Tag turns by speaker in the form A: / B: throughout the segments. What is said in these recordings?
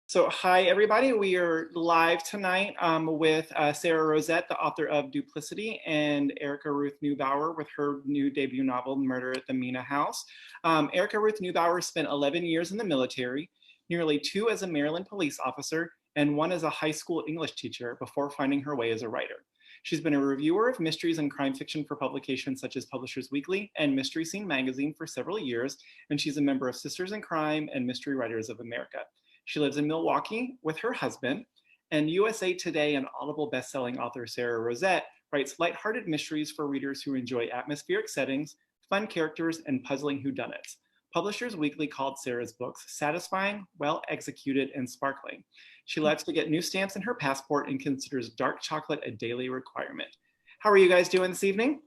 A: So hi, everybody. We are live tonight with Sara Rosett, the author of Duplicity, and Erica Ruth Neubauer with her new debut novel, Murder at the Mina House. Erica Ruth Neubauer spent 11 years in the military, nearly 2 as a Maryland police officer, and 1 as a high school English teacher before finding her way as a writer. She's been a reviewer of mysteries and crime fiction for publications such as Publishers Weekly and Mystery Scene magazine for several years, and she's a member of Sisters in Crime and Mystery Writers of America. She lives in Milwaukee with her husband, and USA Today and Audible bestselling author Sara Rosett writes lighthearted mysteries for readers who enjoy atmospheric settings, fun characters, and puzzling whodunits. Publishers Weekly called Sara's books satisfying, well-executed, and sparkling. She loves to get new stamps in her passport and considers dark chocolate a daily requirement. How are you guys doing this evening?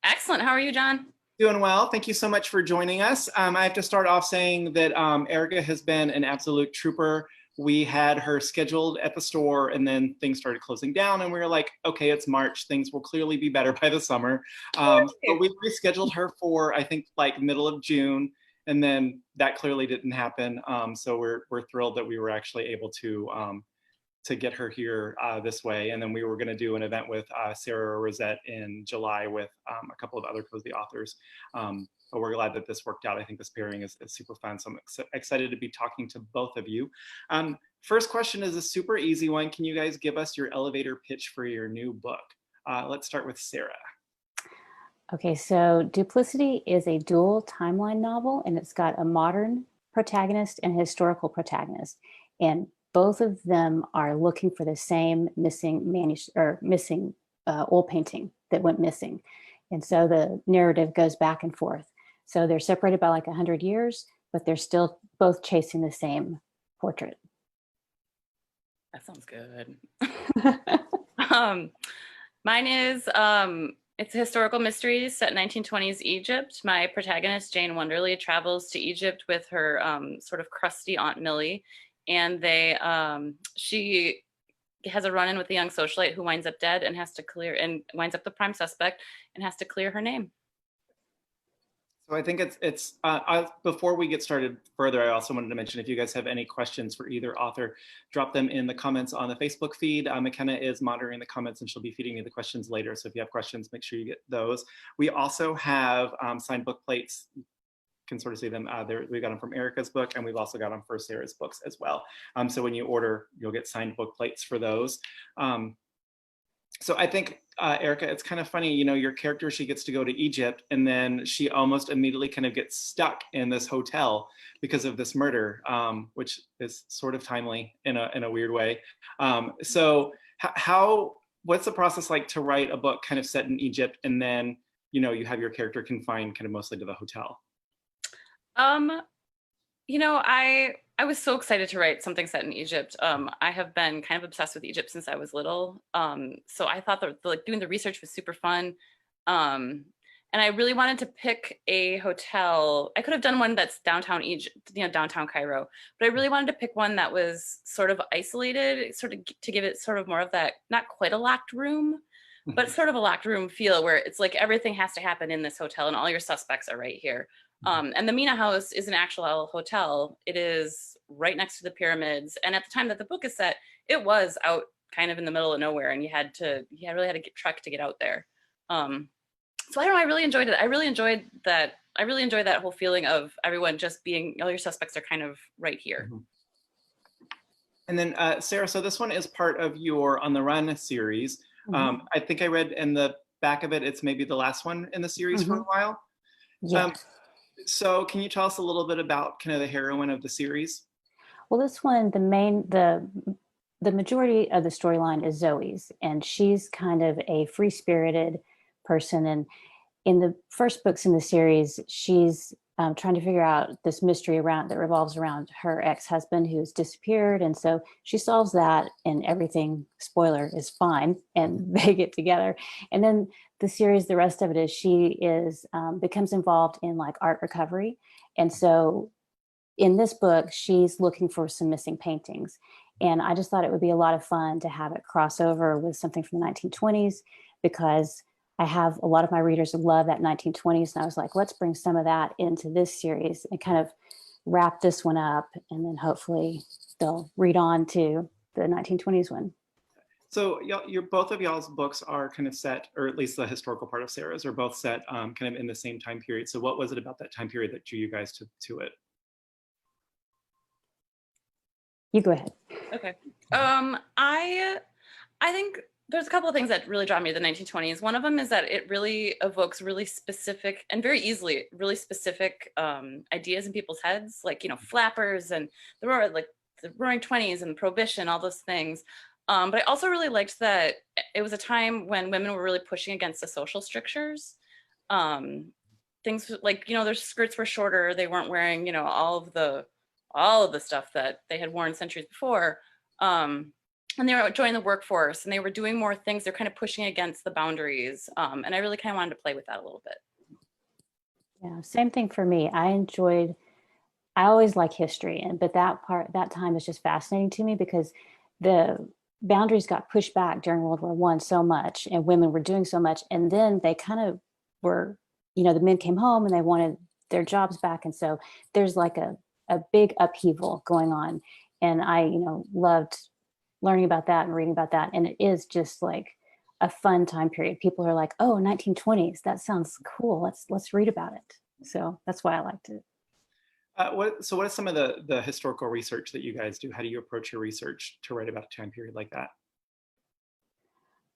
B: Excellent. How are you, John?
A: Doing well. Thank you so much for joining us. I have to start off saying that Erica has been an absolute trooper. We had her scheduled at the store and then things started closing down and we were like, okay, it's March. Things will clearly be better by the summer. So we rescheduled her for, I think, like middle of June, and then that clearly didn't happen. So we're thrilled that we were actually able to get her here this way. And then we were going to do an event with Sara Rosett in July with a couple of other cozy authors. But we're glad that this worked out. I think this pairing is super fun. So I'm excited to be talking to both of you. First question is a super easy one. Can you guys give us your elevator pitch for your new book? Let's start with Sara.
C: Okay, so Duplicity is a dual timeline novel, and it's got a modern protagonist and a historical protagonist. And both of them are looking for the same missing oil painting that went missing. And so the narrative goes back and forth. So they're separated by like 100 years, but they're still both chasing the same portrait.
B: That sounds good. Mine is, it's a historical mystery set in 1920s Egypt. My protagonist, Jane Wonderly, travels to Egypt with her sort of crusty Aunt Millie. And she has a run-in with a young socialite who winds up dead and winds up the prime suspect and has to clear her name.
A: So I think it's before we get started further, I also wanted to mention if you guys have any questions for either author, drop them in the comments on the Facebook feed. McKenna is monitoring the comments and she'll be feeding me the questions later. So if you have questions, make sure you get those. We also have signed book plates. Can sort of see them there. We got them from Erica's book, and we've also got them for Sara's books as well. So when you order, you'll get signed book plates for those. So I think, Erica, it's kind of funny, you know, your character, she gets to go to Egypt, and then she almost immediately kind of gets stuck in this hotel because of this murder, which is sort of timely in a weird way. So what's the process like to write a book kind of set in Egypt, and then, you know, you have your character confined kind of mostly to the hotel?
B: You know, I was so excited to write something set in Egypt. I have been kind of obsessed with Egypt since I was little. So I thought that like doing the research was super fun. And I really wanted to pick a hotel. I could have done one that's downtown Egypt, you know, downtown Cairo, but I really wanted to pick one that was sort of isolated, sort of to give it sort of more of that, not quite a locked room, but sort of a locked room feel where it's like everything has to happen in this hotel and all your suspects are right here. And the Mina House is an actual hotel. It is right next to the pyramids. And at the time that the book is set, it was out kind of in the middle of nowhere, and you really had to trek to get out there. So I don't know, I really enjoyed it. I really enjoyed that whole feeling of everyone just being, all your suspects are kind of right here.
A: Mm-hmm. And then Sara, so this one is part of your On the Run series. Mm-hmm. I think I read in the back of it, it's maybe the last one in the series for a while.
C: Yeah.
A: So can you tell us a little bit about kind of the heroine of the series?
C: Well, this one, the majority of the storyline is Zoe's, and she's kind of a free-spirited person. And in the first books in the series, she's trying to figure out this mystery that revolves around her ex-husband who's disappeared. And so she solves that, and everything, spoiler, is fine, and they get together. And then the series, the rest of it is she becomes involved in like art recovery. And so in this book, she's looking for some missing paintings. And I just thought it would be a lot of fun to have it cross over with something from the 1920s, because I have a lot of my readers who love that 1920s. And I was like, let's bring some of that into this series and kind of wrap this one up, and then hopefully they'll read on to the 1920s one.
A: So both of y'all's books are kind of set, or at least the historical part of Sarah's, are both set kind of in the same time period. So what was it about that time period that drew you guys to it?
C: You go ahead.
B: Okay. I think there's a couple of things that really draw me to the 1920s. One of them is that it really evokes really specific and very easily really specific ideas in people's heads, like, you know, flappers and the Roaring Twenties and Prohibition, all those things. But I also really liked that it was a time when women were really pushing against the social strictures. Things like, you know, their skirts were shorter. They weren't wearing, you know, all of the stuff that they had worn centuries before. And they were joining the workforce and they were doing more things. They're kind of pushing against the boundaries. And I really kind of wanted to play with that a little bit.
C: Yeah, same thing for me. I always like history, but that time is just fascinating to me because the boundaries got pushed back during World War I so much, and women were doing so much. And then they kind of were, you know, the men came home and they wanted their jobs back. And so there's like a big upheaval going on. And I, you know, loved learning about that and reading about that. And it is just like a fun time period. People are like, oh, 1920s, that sounds cool. Let's read about it. So that's why I liked it.
A: So what is some of the historical research that you guys do? How do you approach your research to write about a time period like that?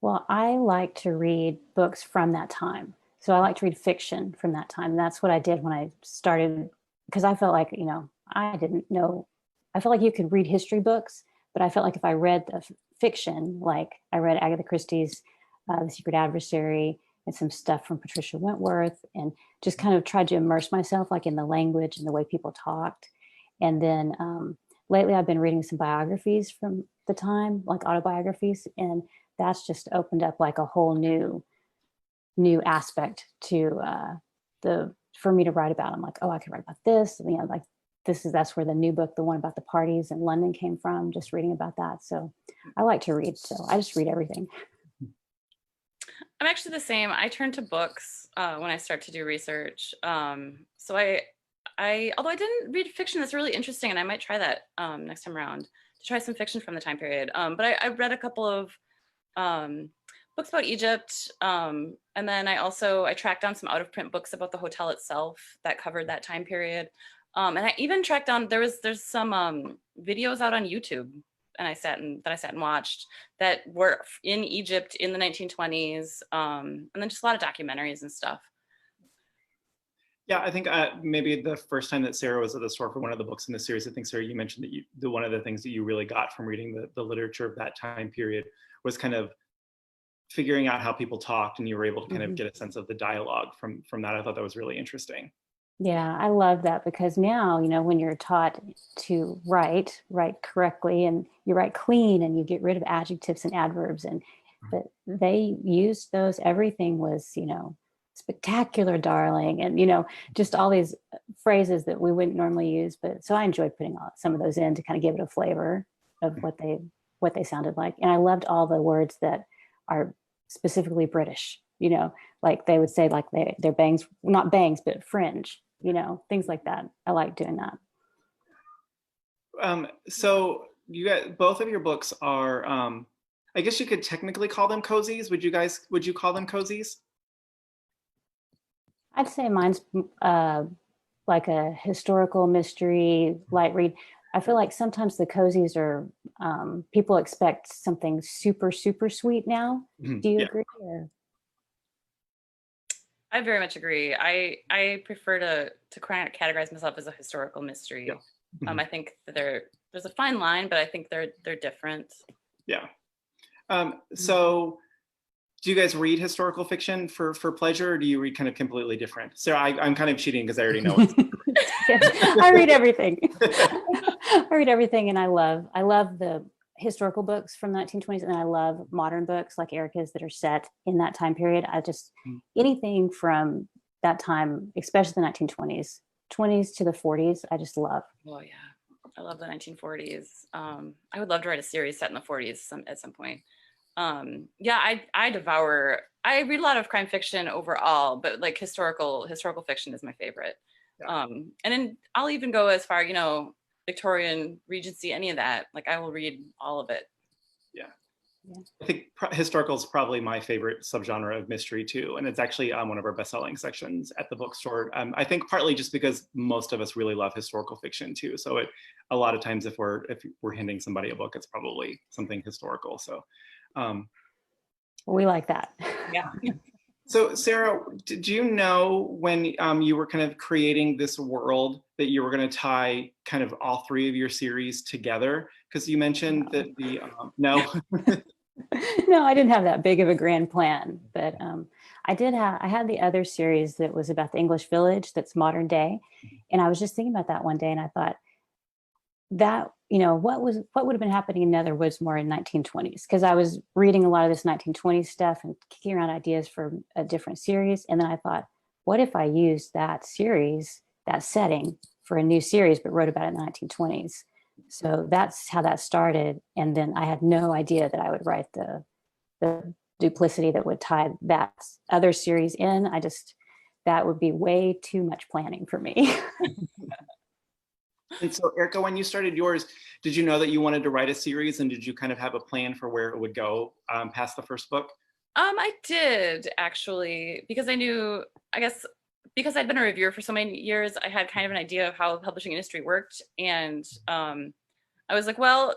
C: Well, I like to read books from that time. So I like to read fiction from that time. And that's what I did when I started, because I felt like, you know, I didn't know. I felt like you could read history books, but I felt like if I read the fiction, like I read Agatha Christie's The Secret Adversary, and some stuff from Patricia Wentworth, and just kind of tried to immerse myself like in the language and the way people talked. And then lately I've been reading some biographies from the time, like autobiographies, and that's just opened up like a whole new aspect to for me to write about. I'm like, oh, I could write about this. You know, like that's where the new book, the one about the parties in London, came from, just reading about that. So I like to read, so I just read everything.
B: I'm actually the same. I turn to books when I start to do research. So although I didn't read fiction, that's really interesting, and I might try that next time around to try some fiction from the time period. But I read a couple of books about Egypt, and then I tracked down some out of print books about the hotel itself that covered that time period. And I even tracked down there's some videos out on YouTube. And I sat and watched that were in Egypt in the 1920s, and then just a lot of documentaries and stuff.
A: Yeah, I think maybe the first time that Sarah was at the store for one of the books in the series, I think, Sarah, you mentioned that one of the things that you really got from reading the literature of that time period was kind of figuring out how people talked, and you were able to kind of get a sense of the dialogue from that. I thought that was really interesting.
C: Yeah, I love that, because now, you know, when you're taught to write correctly, and you write clean, and you get rid of adjectives and adverbs, but they used those, everything was, you know, spectacular, darling, and, you know, just all these phrases that we wouldn't normally use. But so I enjoyed putting some of those in to kind of give it a flavor of what they sounded like. And I loved all the words that are specifically British, you know, like they would say like their bangs, not bangs, but fringe, you know, things like that. I like doing that.
A: So you got, both of your books are, I guess you could technically call them cozies. Would you call them cozies?
C: I'd say mine's like a historical mystery light read. I feel like sometimes the cozies are, people expect something super, super sweet now. Do you agree? Or?
B: I very much agree. I prefer to categorize myself as a historical mystery. Yeah. I think that there's a fine line, but I think they're different.
A: Yeah. So do you guys read historical fiction for pleasure, or do you read kind of completely different? So I'm kind of cheating because I already know it.
C: I read everything. I read everything, and I love the historical books from the 1920s, and I love modern books like Erica's that are set in that time period. I just anything from that time, especially the 1920s, 20s to the 40s, I just love.
B: Oh yeah, I love the 1940s. I would love to write a series set in the 40s at some point. Yeah, I read a lot of crime fiction overall, but like historical fiction is my favorite. Yeah. And then I'll even go as far, you know, Victorian, Regency, any of that. Like I will read all of it.
A: Yeah. I think historical is probably my favorite subgenre of mystery too, and it's actually one of our best-selling sections at the bookstore. I think partly just because most of us really love historical fiction too. So a lot of times if we're handing somebody a book, it's probably something historical. So
C: we like that.
B: Yeah.
A: So Sara, did you know when you were kind of creating this world that you were going to tie kind of all three of your series together? Because you mentioned that the no.
C: No, I didn't have that big of a grand plan, but I had the other series that was about the English village that's modern day, and I was just thinking about that one day, and I thought that, you know, what would have been happening in Netherwoods more in 1920s, because I was reading a lot of this 1920s stuff and kicking around ideas for a different series, and then I thought, what if I used that series, that setting, for a new series, but wrote about it in the 1920s? So that's how that started. And then I had no idea that I would write the Duplicity that would tie that other series in. That would be way too much planning for me.
A: And so Erica, when you started yours, did you know that you wanted to write a series, and did you kind of have a plan for where it would go past the first book?
B: I did actually, because I knew, I guess, because I'd been a reviewer for so many years, I had kind of an idea of how the publishing industry worked. And I was like, well,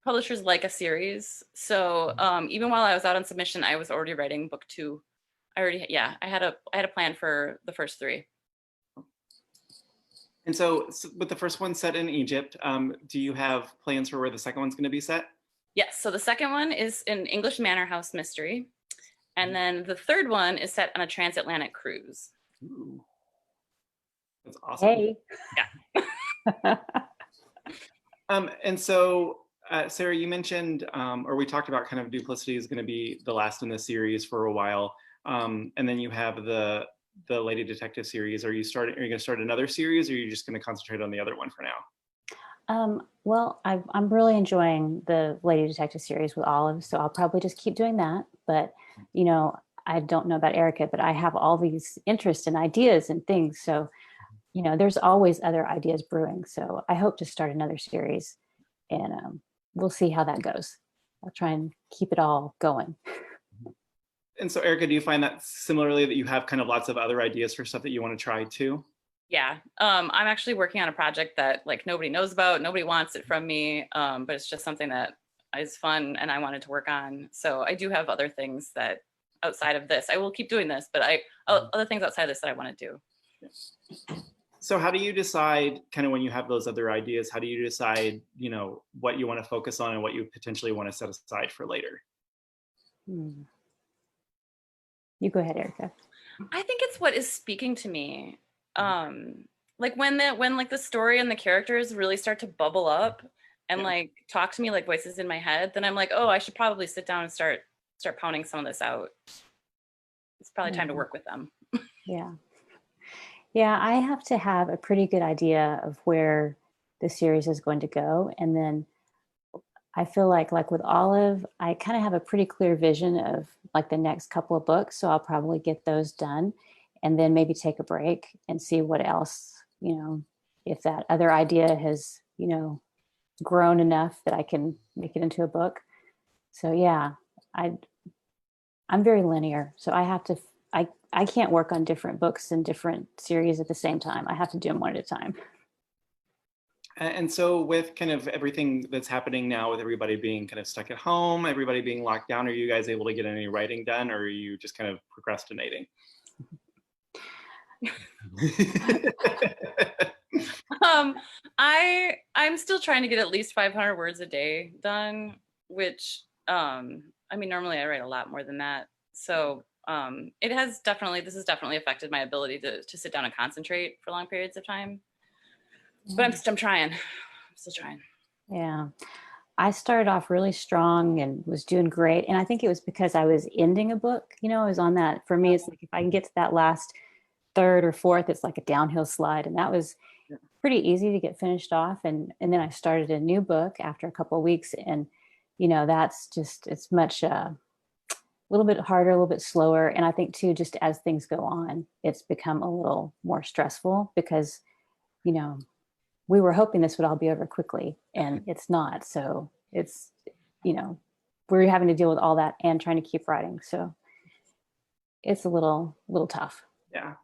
B: publishers like a series. So even while I was out on submission, I was already writing book 2. I had a plan for the first 3.
A: And so with the first one set in Egypt, do you have plans for where the second one's going to be set?
B: Yes. So the second one is an English manor house mystery. And then the third one is set on a transatlantic cruise.
A: Ooh. That's awesome.
C: Hey.
B: Yeah.
A: And so, Sara, you mentioned, or we talked about kind of Duplicity is going to be the last in the series for a while. And then you have the Lady Detective series. Are you going to start another series, or are you just going to concentrate on the other one for now?
C: Well, I'm really enjoying the Lady Detective series with Olive, so I'll probably just keep doing that. But, you know, I don't know about Erica, but I have all these interests and ideas and things. So, you know, there's always other ideas brewing. So I hope to start another series, and we'll see how that goes. I'll try and keep it all going.
A: And so, Erica, do you find that similarly, that you have kind of lots of other ideas for stuff that you want to try too?
B: Yeah. I'm actually working on a project that like nobody knows about, nobody wants it from me, but it's just something that is fun and I wanted to work on. So I do have other things that outside of this, I will keep doing this, but other things outside of this that I want to do.
A: So how do you decide, kind of when you have those other ideas, how do you decide, you know, what you want to focus on and what you potentially want to set aside for later?
C: You go ahead, Erica.
B: I think it's what is speaking to me. Like when like the story and the characters really start to bubble up and like talk to me like voices in my head, then I'm like, oh, I should probably sit down and start pounding some of this out. It's probably time to work with them.
C: Yeah, I have to have a pretty good idea of where the series is going to go. And then I feel like with Olive, I kind of have a pretty clear vision of like the next couple of books. So I'll probably get those done and then maybe take a break and see what else, you know, if that other idea has, you know, grown enough that I can make it into a book. So yeah, I'm very linear. So I can't work on different books and different series at the same time. I have to do them one at a time.
A: And so with kind of everything that's happening now, with everybody being kind of stuck at home, everybody being locked down, are you guys able to get any writing done, or are you just kind of procrastinating?
B: I'm still trying to get at least 500 words a day done, which I mean, normally I write a lot more than that. So this has definitely affected my ability to sit down and concentrate for long periods of time. But I'm still trying.
C: Yeah. I started off really strong and was doing great. And I think it was because I was ending a book, you know, I was on that. For me, it's like if I can get to that last third or fourth, it's like a downhill slide. And that was pretty easy to get finished off. And then I started a new book after a couple of weeks. And, you know, that's just, it's much a little bit harder, a little bit slower. And I think too, just as things go on, it's become a little more stressful because, you know, we were hoping this would all be over quickly, and it's not. So it's, we're having to deal with all that and trying to keep writing. So it's a little tough.
A: Yeah,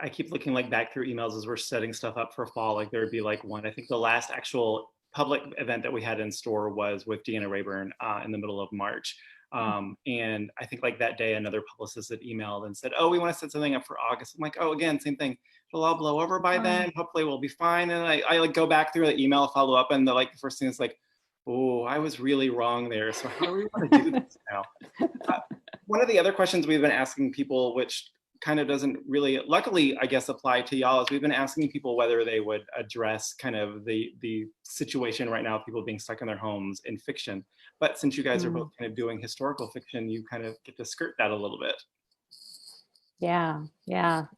A: I keep looking like back through emails as we're setting stuff up for fall. Like there would be like one, I think the last actual public event that we had in store was with Deanna Rayburn in the middle of March. And I think like that day, another publicist had emailed and said, oh, we want to set something up for August. I'm like, oh, again, same thing. It'll all blow over by then. Hopefully we'll be fine. And I like go back through the email, follow up, and the first thing is like, oh, I was really wrong there. So how do we want to do this now? One of the other questions we've been asking people, which kind of doesn't really, luckily, I guess, apply to y'all, is we've been asking people whether they would address kind of the situation right now of people being stuck in their homes in fiction. But since you guys are both kind of doing historical fiction, you kind of get to skirt that a little bit.
C: Yeah.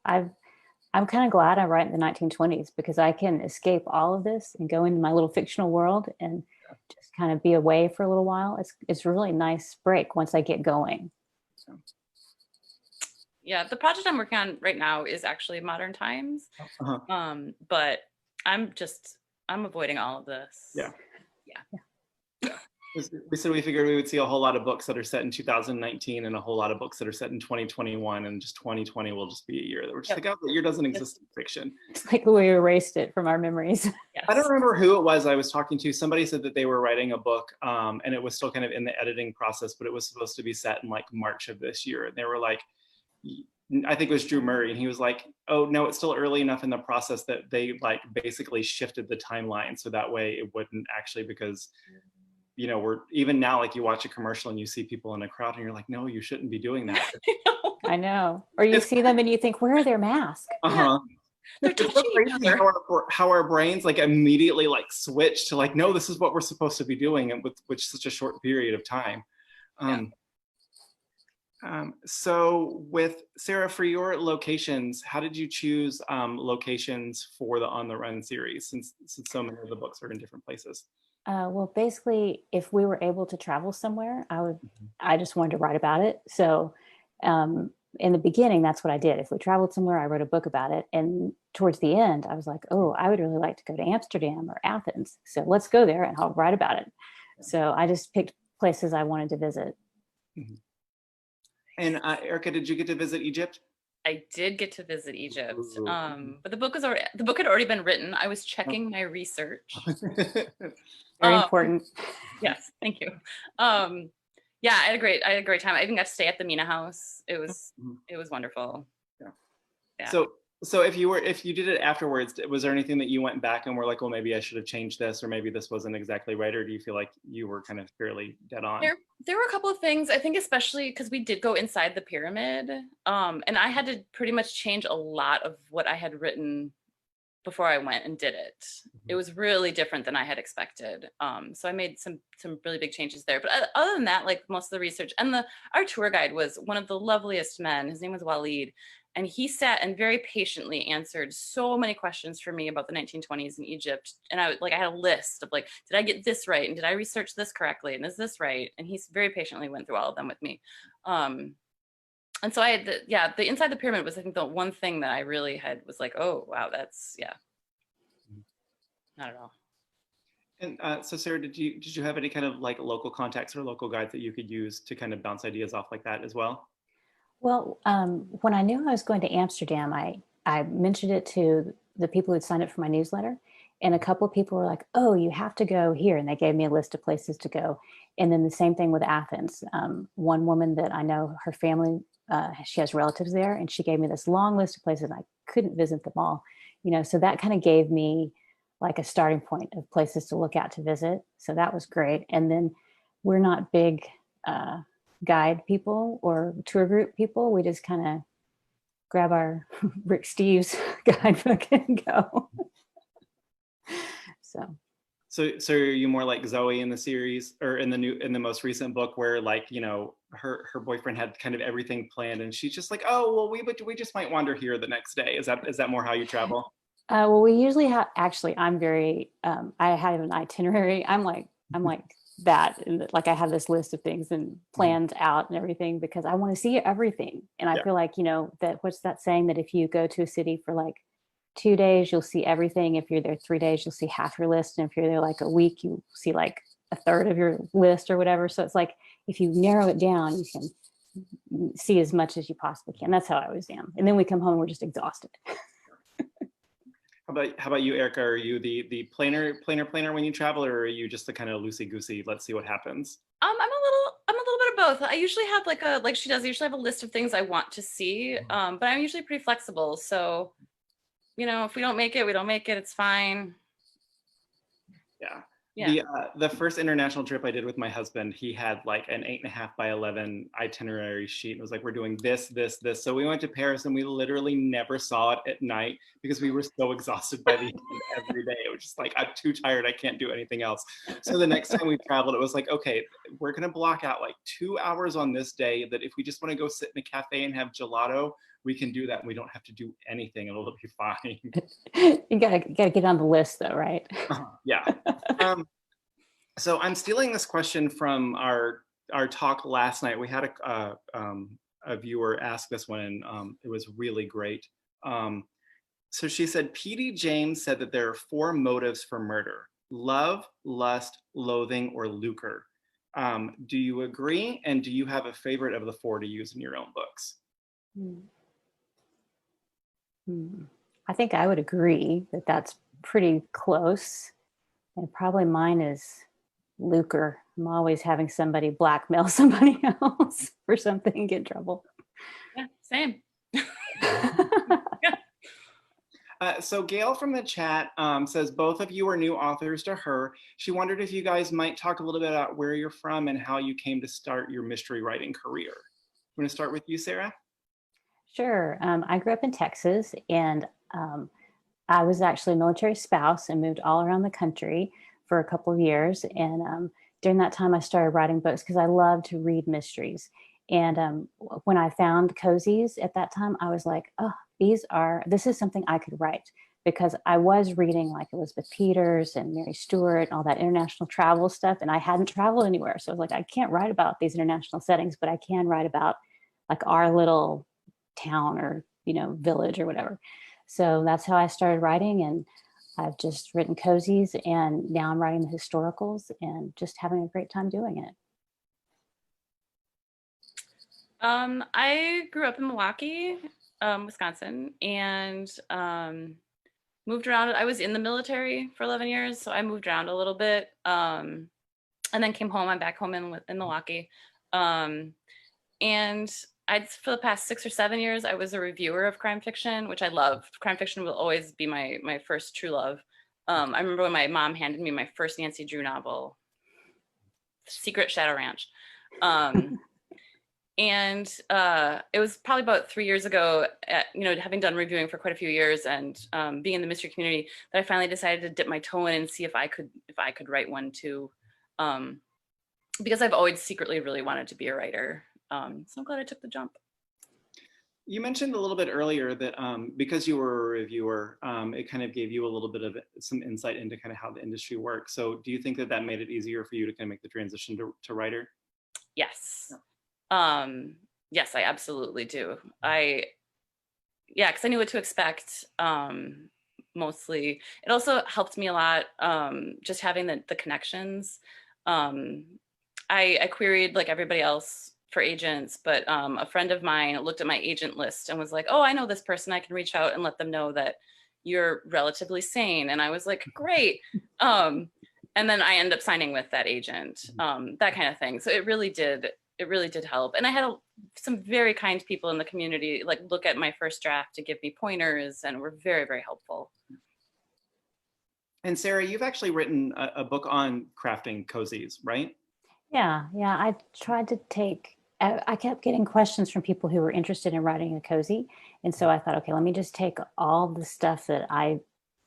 C: I'm kind of glad I write in the 1920s because I can escape all of this and go into my little fictional world and just kind of be away for a little while. It's a really nice break once I get going. So.
B: Yeah, the project I'm working on right now is actually modern times. But I'm avoiding all of this.
A: Yeah. We said we figured we would see a whole lot of books that are set in 2019 and a whole lot of books that are set in 2021, and just 2020 will just be a year that we're just like, oh, that year doesn't exist in fiction.
C: It's like we erased it from our memories.
B: Yes.
A: I don't remember who it was I was talking to. Somebody said that they were writing a book and it was still kind of in the editing process, but it was supposed to be set in like March of this year. And they were like, I think it was Drew Murray, and he was like, oh no, it's still early enough in the process that they like basically shifted the timeline so that way it wouldn't actually, because we're even now, like you watch a commercial and you see people in a crowd and you're like, no, you shouldn't be doing that.
C: I know. Or you see them and you think, where are their masks?
B: They're
A: It's so crazy how our brains like immediately like switch to like, no, this is what we're supposed to be doing, and with which such a short period of time. So with Sara, for your locations, how did you choose locations for the On the Run series, since so many of the books are in different places?
C: Well, basically, if we were able to travel somewhere, I just wanted to write about it. So in the beginning, that's what I did. If we traveled somewhere, I wrote a book about it. And towards the end, I was like, oh, I would really like to go to Amsterdam or Athens. So let's go there and I'll write about it. So I just picked places I wanted to visit.
A: And Erica, did you get to visit Egypt?
B: I did get to visit Egypt, but the book had already been written. I was checking my research.
C: Very important.
B: Yes, thank you. Yeah, I had a great time. I even got to stay at the Mina house. It was wonderful. Yeah.
A: So if you did it afterwards, was there anything that you went back and were like, well, maybe I should have changed this, or maybe this wasn't exactly right, or do you feel like you were kind of fairly dead on?
B: There were a couple of things, I think, especially because we did go inside the pyramid, and I had to pretty much change a lot of what I had written before I went and did it. It was really different than I had expected. So I made some really big changes there. But other than that, like most of the research, and our tour guide was one of the loveliest men. His name was Walid. And he sat and very patiently answered so many questions for me about the 1920s in Egypt. And I had a list of like, did I get this right? And did I research this correctly? And is this right? And he very patiently went through all of them with me. And so I had the Inside the Pyramid was, I think, the one thing that I really was like, oh, wow, that's, not at all.
A: And so Sara, did you have any kind of like local contacts or local guides that you could use to kind of bounce ideas off like that as well?
C: Well, when I knew I was going to Amsterdam, I mentioned it to the people who'd signed up for my newsletter, and a couple of people were like, oh, you have to go here. And they gave me a list of places to go. And then the same thing with Athens. One woman that I know, her family, she has relatives there, and she gave me this long list of places. I couldn't visit them all, so that kind of gave me like a starting point of places to look at to visit. So that was great. And then we're not big guide people or tour group people. We just kind of grab our Rick Steves guidebook and go. So
A: are you more like Zoe in the series, or in the most recent book, where like her boyfriend had kind of everything planned and she's just like, oh well, we just might wander here the next day? Is that more how you travel?
C: Well, we usually have, actually I'm very I have an itinerary. I'm like that, and like I have this list of things and planned out and everything, because I want to see everything. And I feel like that, what's that saying, that if you go to a city for like 2 days, you'll see everything. If you're there 3 days, you'll see half your list. And if you're there like a week, you see like a third of your list or whatever. So it's like, if you narrow it down, you can see as much as you possibly can. That's how I always am. And then we come home, we're just exhausted.
A: How about you, Erica? Are you the planner when you travel, or are you just the kind of loosey goosey, let's see what happens?
B: I'm a little bit of both. I usually have like she does, I usually have a list of things I want to see. But I'm usually pretty flexible. So, you know, if we don't make it, we don't make it. It's fine.
A: Yeah.
B: Yeah.
A: The first international trip I did with my husband, he had like an 8.5 by 11 itinerary sheet. And it was like, we're doing this, this, this. So we went to Paris and we literally never saw it at night because we were so exhausted by the end of every day. It was just like, I'm too tired. I can't do anything else. So the next time we traveled, it was like, okay, we're going to block out like 2 hours on this day that if we just want to go sit in a cafe and have gelato, we can do that. And we don't have to do anything. It'll be fine.
C: You gotta get on the list though, right?
A: Yeah. So I'm stealing this question from our talk last night. We had a viewer ask this one, and it was really great. So she said, P.D. James said that there are 4 motives for murder: love, lust, loathing, or lucre. Do you agree? And do you have a favorite of the 4 to use in your own books?
C: I think I would agree that that's pretty close. And probably mine is lucre. I'm always having somebody blackmail somebody else for something, get in trouble.
B: Yeah, same.
A: So Gail from the chat says both of you are new authors to her. She wondered if you guys might talk a little bit about where you're from and how you came to start your mystery writing career. I'm going to start with you, Sara.
C: Sure. I grew up in Texas, and I was actually a military spouse and moved all around the country for a couple of years. And during that time, I started writing books because I love to read mysteries. And when I found cozies at that time, I was like, oh, this is something I could write, because I was reading like Elizabeth Peters and Mary Stewart and all that international travel stuff. And I hadn't traveled anywhere. So I was like, I can't write about these international settings, but I can write about like our little town or, village or whatever. So that's how I started writing. And I've just written cozies, and now I'm writing the historicals and just having a great time doing it.
B: I grew up in Milwaukee, Wisconsin, and moved around. I was in the military for 11 years, so I moved around a little bit, and then came home. I'm back home in Milwaukee, and for the past 6 or 7 years, I was a reviewer of crime fiction, which I love. Crime fiction will always be my first true love. I remember when my mom handed me my first Nancy Drew novel, Secret Shadow Ranch. And it was probably about 3 years ago, having done reviewing for quite a few years and being in the mystery community, that I finally decided to dip my toe in and see if I could write one too, because I've always secretly really wanted to be a writer. So I'm glad I took the jump.
A: You mentioned a little bit earlier that because you were a reviewer, it kind of gave you a little bit of some insight into kind of how the industry works. So do you think that made it easier for you to kind of make the transition to writer?
B: Yes. Yes, I absolutely do. Because I knew what to expect. Mostly, it also helped me a lot, just having the connections. I queried like everybody else for agents, but a friend of mine looked at my agent list and was like, oh, I know this person. I can reach out and let them know that you're relatively sane. And I was like, great. And then I ended up signing with that agent, that kind of thing. So it really did help. And I had some very kind people in the community like look at my first draft to give me pointers, and were very, very helpful.
A: And Sara, you've actually written a book on crafting cozies, right?
C: Yeah. I tried to I kept getting questions from people who were interested in writing a cozy. And so I thought, okay, let me just take all the stuff that I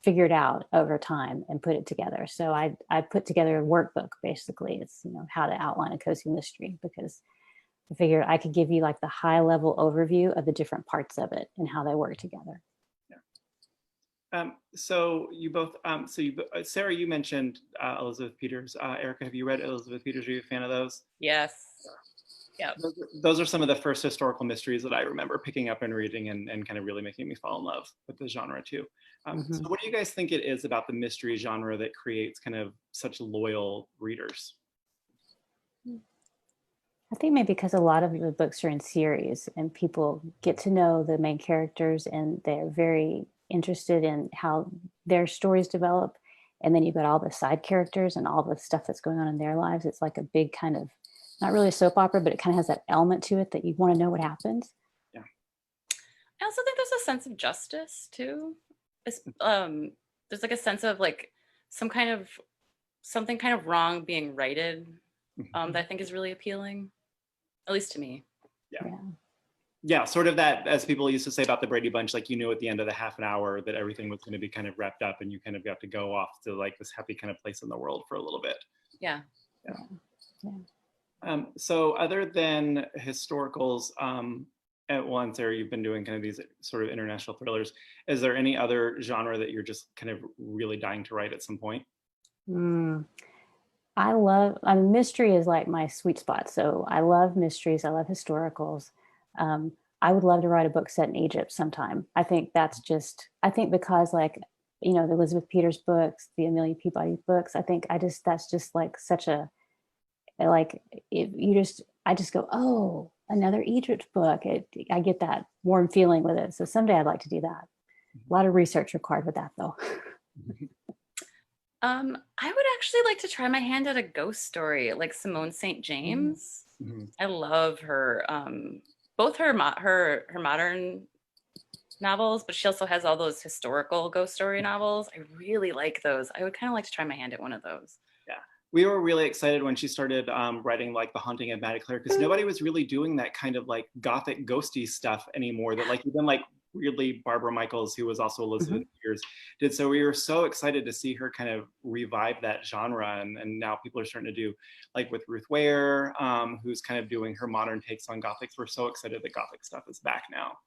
C: figured out over time and put it together. So I put together a workbook, basically. It's, how to outline a cozy mystery, because I figured I could give you like the high level overview of the different parts of it and how they work together.
A: Yeah. So you both, Sara, you mentioned Elizabeth Peters. Erica, have you read Elizabeth Peters? Are you a fan of those?
B: Yes. Yeah.
A: Those are some of the first historical mysteries that I remember picking up and reading and kind of really making me fall in love with the genre too. So what do you guys think it is about the mystery genre that creates kind of such loyal readers?
C: I think maybe because a lot of the books are in series and people get to know the main characters and they're very interested in how their stories develop. And then you've got all the side characters and all the stuff that's going on in their lives. It's like a big kind of, not really a soap opera, but it kind of has that element to it that you want to know what happens.
B: Yeah. I also think there's a sense of justice too. There's like a sense of like something kind of wrong being righted that I think is really appealing, at least to me.
A: Yeah, sort of that, as people used to say about the Brady Bunch, like you knew at the end of the half an hour that everything was going to be kind of wrapped up and you kind of got to go off to like this happy kind of place in the world for a little bit.
B: Yeah.
A: So other than historicals, at once, or you've been doing kind of these sort of international thrillers, is there any other genre that you're just kind of really dying to write at some point?
C: Mystery is like my sweet spot. So I love mysteries. I love historicals. I would love to write a book set in Egypt sometime. I think because like, the Elizabeth Peters books, the Amelia Peabody books, that's just like such a, like, I just go, oh, another Egypt book. I get that warm feeling with it. So someday I'd like to do that. A lot of research required with that though.
B: I would actually like to try my hand at a ghost story like Simone St. James. I love her, both her modern novels, but she also has all those historical ghost story novels. I really like those. I would kind of like to try my hand at one of those.
A: We were really excited when she started writing like The Haunting of Mattie Clare, because nobody was really doing that kind of like gothic ghosty stuff anymore that like even like weirdly Barbara Michaels, who was also Elizabeth Peters, did. So we were so excited to see her kind of revive that genre, and now people are starting to do like with Ruth Ware, who's kind of doing her modern takes on Gothics. We're so excited that Gothic stuff is back now.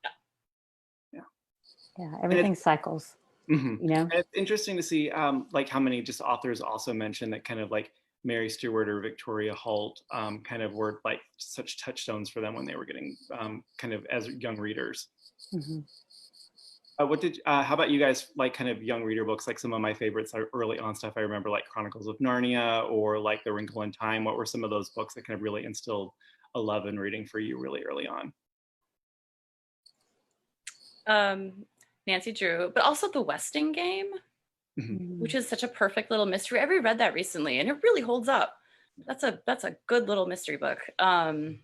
C: Yeah, everything cycles.
A: And it's interesting to see like how many just authors also mention that kind of like Mary Stewart or Victoria Holt kind of were like such touchstones for them when they were getting kind of as young readers. How about you guys, like kind of young reader books? Like some of my favorites are early on stuff. I remember like Chronicles of Narnia or like The Wrinkle in Time. What were some of those books that kind of really instilled a love in reading for you really early on?
B: Nancy Drew, but also The Westing Game, which is such a perfect little mystery. I reread that recently and it really holds up. That's a good little mystery book. And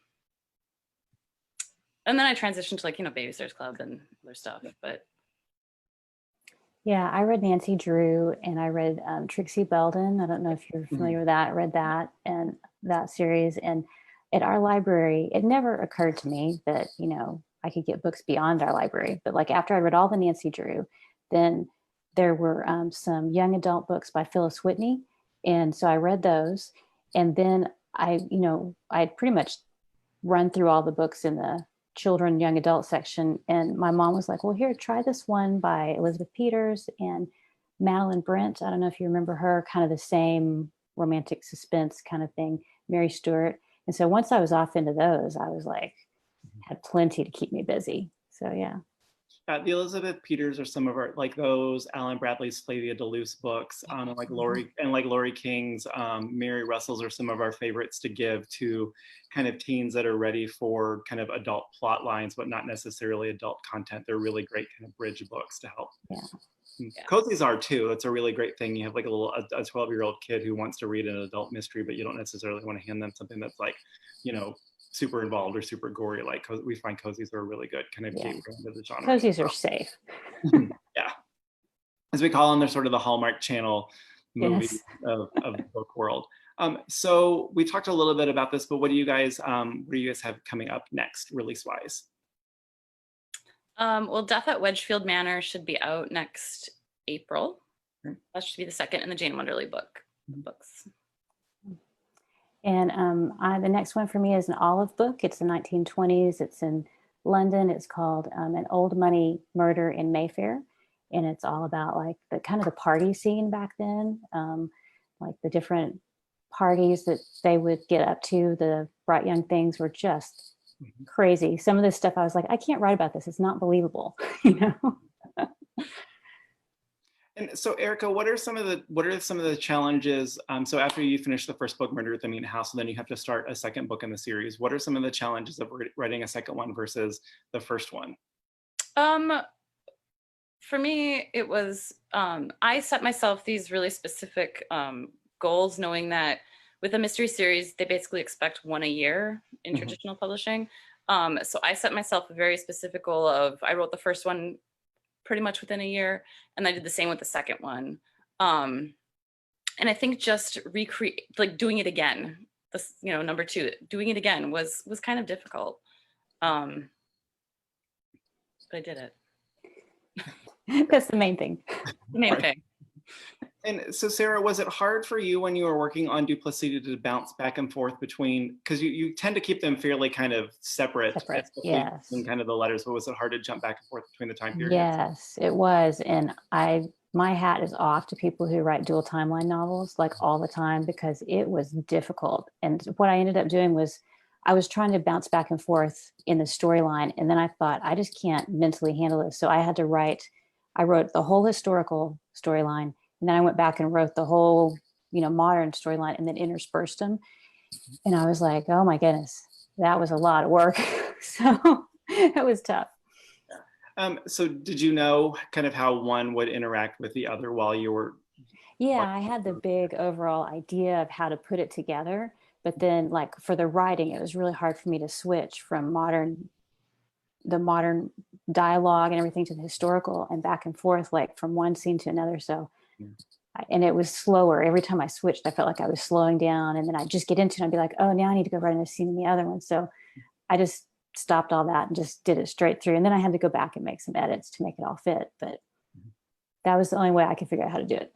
B: then I transitioned to like, Babysitter's Club and other stuff, but.
C: Yeah, I read Nancy Drew and I read Trixie Belden. I don't know if you're familiar with that. I read that and that series. And at our library, it never occurred to me that, I could get books beyond our library. But like after I read all the Nancy Drew, then there were some young adult books by Phyllis Whitney. And so I read those. And then I'd pretty much run through all the books in the children, young adult section. And my mom was like, well, here, try this one by Elizabeth Peters and Madeline Brent. I don't know if you remember her, kind of the same romantic suspense kind of thing, Mary Stewart. And so once I was off into those, I was like, had plenty to keep me busy. So yeah.
A: The Elizabeth Peters are some of our, like those Alan Bradley's Flavia DeLuce books, and like Laurie King's Mary Russell's are some of our favorites to give to kind of teens that are ready for kind of adult plot lines, but not necessarily adult content. They're really great kind of bridge books to help. Cozies are too. It's a really great thing. You have like a 12-year-old kid who wants to read an adult mystery, but you don't necessarily want to hand them something that's like, super involved or super gory. Like we find cozies are really good kind of gateway into the genre.
C: Cozies are safe.
A: Yeah, as we call them, they're sort of the Hallmark Channel movie of the book world. So we talked a little bit about this, but what do you guys have coming up next, release wise?
B: Well, Death at Wedgefield Manor should be out next April. That should be the second in the Jane Wonderly books.
C: And the next one for me is an Olive book. It's the 1920s. It's in London. It's called An Old Money Murder in Mayfair. And it's all about like the kind of the party scene back then, like the different parties that they would get up to. The bright young things were just crazy. Some of this stuff I was like, I can't write about this. It's not believable,
A: And so, Erica, what are some of the challenges? So after you finish the first book, Murder at the Mean House, and then you have to start a second book in the series. What are some of the challenges of writing a second one versus the first one?
B: For me, it was, I set myself these really specific goals, knowing that with a mystery series, they basically expect one a year in traditional publishing. So I set myself a very specific goal of, I wrote the first one pretty much within a year, and I did the same with the second one. And I think just doing it again, this, number two, doing it again was kind of difficult. But I did it.
C: That's the main thing.
B: The main thing.
A: And so, Sara, was it hard for you when you were working on Duplicity to bounce back and forth between, because you tend to keep them fairly kind of separate,
C: yes,
A: in kind of the letters, but was it hard to jump back and forth between the time periods?
C: Yes, it was. And my hat is off to people who write dual timeline novels like all the time, because it was difficult. And what I ended up doing was I was trying to bounce back and forth in the storyline. And then I thought, I just can't mentally handle this. So I wrote the whole historical storyline. And then I went back and wrote the whole, modern storyline, and then interspersed them. And I was like, oh my goodness, that was a lot of work. So it was tough.
A: So did you know kind of how one would interact with the other while you were?
C: Yeah, I had the big overall idea of how to put it together. But then like for the writing, it was really hard for me to switch from the modern dialogue and everything to the historical, and back and forth, like from one scene to another. So, and it was slower. Every time I switched, I felt like I was slowing down, and then I'd just get into it and I'd be like, oh, now I need to go write another scene in the other one. So I just stopped all that and just did it straight through. And then I had to go back and make some edits to make it all fit. But that was the only way I could figure out how to do it.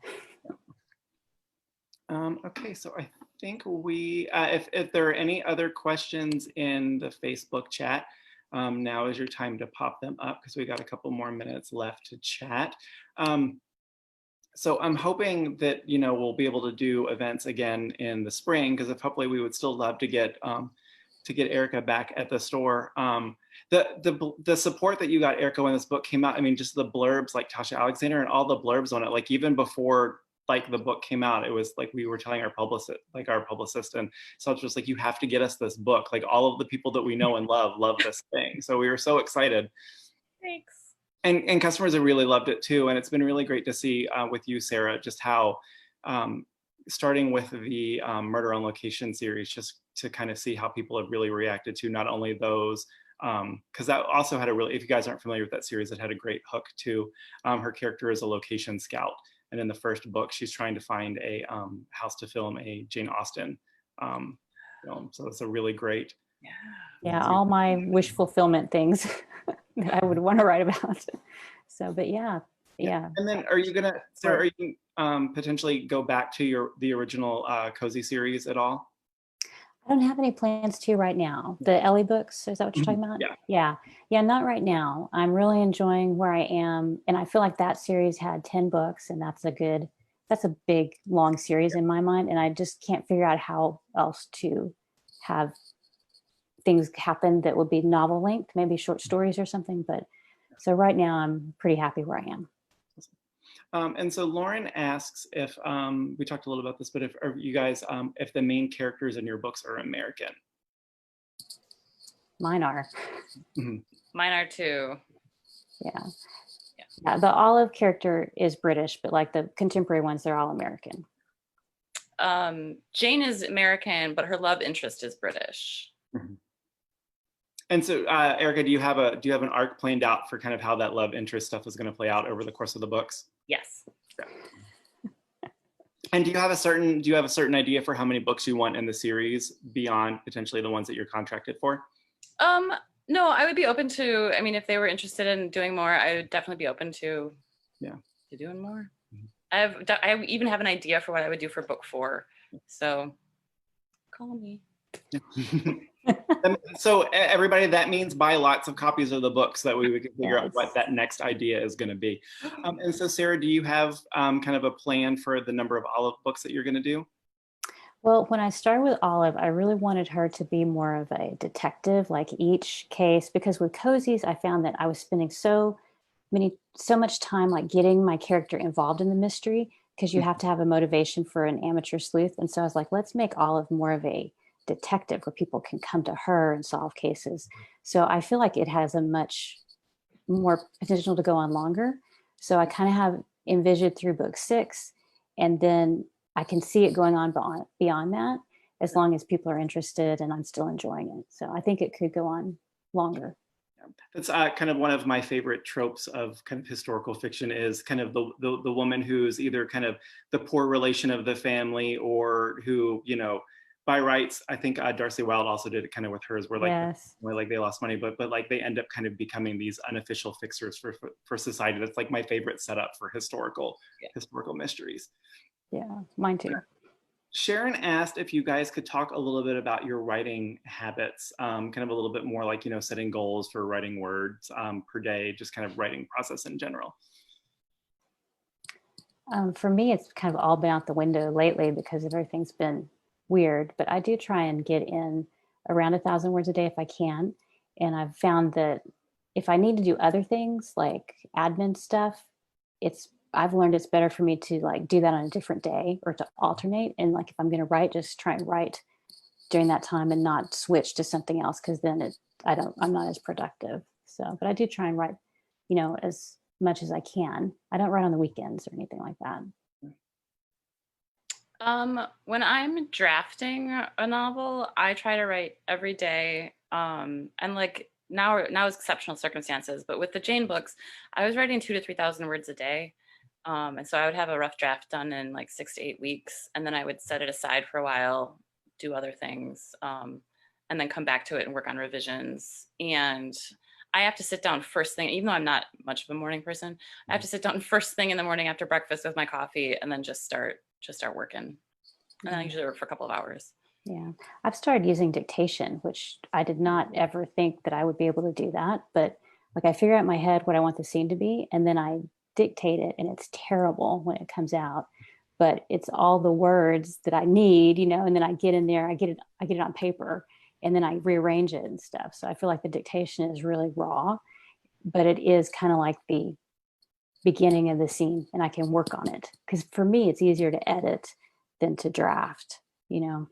A: Okay, so I think if there are any other questions in the Facebook chat, now is your time to pop them up, because we got a couple more minutes left to chat. So I'm hoping that, we'll be able to do events again in the spring, because hopefully we would still love to get Erica back at the store. The support that you got, Erica, when this book came out, I mean, just the blurbs, like Tasha Alexander and all the blurbs on it, like even before like the book came out, it was like we were telling our publicist, and so it's just like, you have to get us this book. Like all of the people that we know and love this thing. So we were so excited.
B: Thanks.
A: And customers have really loved it too. And it's been really great to see with you, Sara, just how starting with the Murder on Location series, just to kind of see how people have really reacted to not only those, because that also had if you guys aren't familiar with that series, it had a great hook too. Her character is a location scout. And in the first book, she's trying to find a house to film a Jane Austen film. So it's a really great.
C: Yeah, all my wish fulfillment things that I would want to write about. So, but yeah.
A: And then are you gonna, Sara, are you potentially go back to the original Cozy series at all?
C: I don't have any plans to right now. The Ellie books, is that what you're talking about? Yeah, not right now. I'm really enjoying where I am. And I feel like that series had 10 books, and that's a big, long series in my mind. And I just can't figure out how else to have things happen that would be novel length, maybe short stories or something. But so right now I'm pretty happy where I am.
A: And so Lauren asks if, we talked a little about this, but if you guys, if the main characters in your books are American?
C: Mine are.
B: Mine are too.
C: Yeah, the Olive character is British, but like the contemporary ones, they're all American.
B: Jane is American, but her love interest is British.
A: And so, Erica, do you have an arc planned out for kind of how that love interest stuff is going to play out over the course of the books?
B: Yes.
A: And do you have a certain idea for how many books you want in the series beyond potentially the ones that you're contracted for?
B: No, I would be open to, I mean, if they were interested in doing more, I would definitely be open to doing more. I even have an idea for what I would do for book 4. So call me.
A: So everybody, that means buy lots of copies of the book so that we can figure out what that next idea is going to be. And so, Sara, do you have kind of a plan for the number of Olive books that you're going to do?
C: Well, when I started with Olive, I really wanted her to be more of a detective, like each case, because with Cozies, I found that I was spending so so much time like getting my character involved in the mystery, because you have to have a motivation for an amateur sleuth. And so I was like, let's make Olive more of a detective where people can come to her and solve cases. So I feel like it has a much more potential to go on longer. So I kind of have envisioned through book 6, and then I can see it going on beyond that, as long as people are interested and I'm still enjoying it. So I think it could go on longer.
A: That's kind of one of my favorite tropes of kind of historical fiction, is kind of the woman who's either kind of the poor relation of the family, or who, you know, by rights. I think Darcy Wilde also did it kind of with hers, where like,
C: Yes.
A: where like they lost money, but like they end up kind of becoming these unofficial fixers for society. That's like my favorite setup for historical mysteries.
C: Yeah, mine too.
A: Sharon asked if you guys could talk a little bit about your writing habits, kind of a little bit more like, you know, setting goals for writing words per day, just kind of writing process in general.
C: For me, it's kind of all been out the window lately because everything's been weird, but I do try and get in around 1,000 words a day if I can. And I've found that if I need to do other things like admin stuff, I've learned it's better for me to like do that on a different day, or to alternate. And like, if I'm going to write, just try and write during that time and not switch to something else, because then I'm not as productive. So, but I do try and write, you know, as much as I can. I don't write on the weekends or anything like that.
B: When I'm drafting a novel, I try to write every day. And like now it's exceptional circumstances, but with the Jane books, I was writing 2,000 to 3,000 words a day. And so I would have a rough draft done in like 6 to 8 weeks, and then I would set it aside for a while, do other things, and then come back to it and work on revisions. And I have to sit down first thing, even though I'm not much of a morning person. I have to sit down first thing in the morning after breakfast with my coffee, and then just start working. And I usually work for a couple of hours.
C: Yeah, I've started using Dictation, which I did not ever think that I would be able to do that. But like, I figure out in my head what I want the scene to be, and then I dictate it, and it's terrible when it comes out, but it's all the words that I need, you know, and then I get in there, I get it on paper, and then I rearrange it and stuff. So I feel like the dictation is really raw, but it is kind of like the beginning of the scene, and I can work on it. Because for me, it's easier to edit than to draft, you know.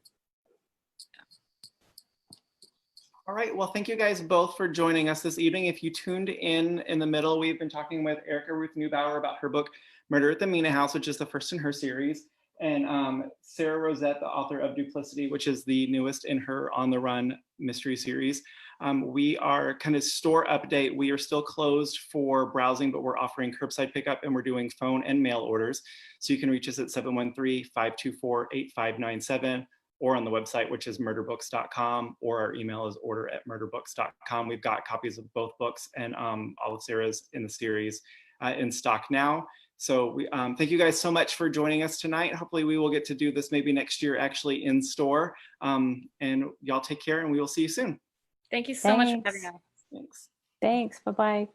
A: All right, well, thank you guys both for joining us this evening. If you tuned in the middle, we've been talking with Erica Ruth Neubauer about her book, Murder at the Mina House, which is the first in her series, and Sara Rosett, the author of Duplicity, which is the newest in her On the Run mystery series. We are kind of store update. We are still closed for browsing, but we're offering curbside pickup, and we're doing phone and mail orders. So you can reach us at 713-524-8597. or on the website, which is murderbooks.com, or our email is order@murderbooks.com. We've got copies of both books and all of Sarah's in the series in stock now. So we thank you guys so much for joining us tonight. Hopefully we will get to do this maybe next year actually in store. And y'all take care, and we will see you soon.
B: Thank you so much for having us.
A: Thanks.
C: Thanks. Bye-bye.